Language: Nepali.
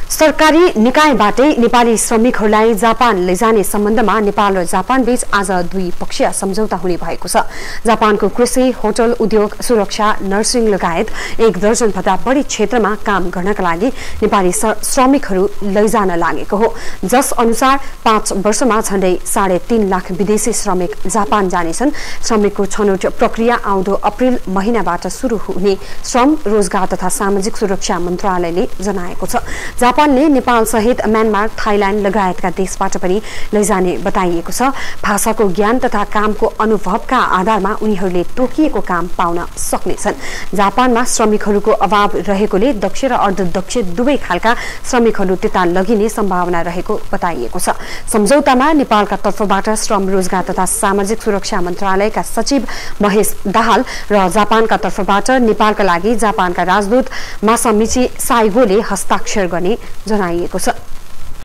सरकारी निकायबाटै नेपाली श्रमिकहरूलाई जापान लैजाने सम्बन्धमा नेपाल र जापान बीच आज द्विपक्षीय सम्झौता हुने भएको छ। जापानको कृषि, होटल उद्योग, सुरक्षा, नर्सिङ लगायत 1 दर्जन भन्दा बढी क्षेत्रमा काम गर्नका लागि नेपाली श्रमिकहरू लैजान लागेको हो। जस अनुसार 5 वर्षमा झण्डै 3.5 लाख विदेशी श्रमिक जापान जानेछन्। श्रमिकको छनौट प्रक्रिया आउँदो अप्रिल महिनाबाट शुरू हुने श्रम, रोजगार तथा सामाजिक सुरक्षा मन्त्रालयले जनाएको छ। जापानले नेपाल सहित म्यानमार, थाइल्याण्ड लगायतका देशबाट पनि लैजाने बताइएको छ। भाषाको ज्ञान तथा कामको अनुभवका आधारमा उनीहरूले तोकिएको काम पाउन सक्नेछन्। जापानमा श्रमिकहरूको अभाव रहेकोले दक्ष र अर्धदक्ष दुवै खालका श्रमिकहरू त्यता लगिने सम्भावना रहेको बताइएको छ। सम्झौतामा नेपालका तर्फबाट श्रम, रोजगार तथा सामाजिक सुरक्षा मन्त्रालयका सचिव महेश दाहाल र जापानका तर्फबाट नेपालका लागि जापानका राजदूत मासामिची साइगोले हस्ताक्षर गर्ने जनाइएको छ।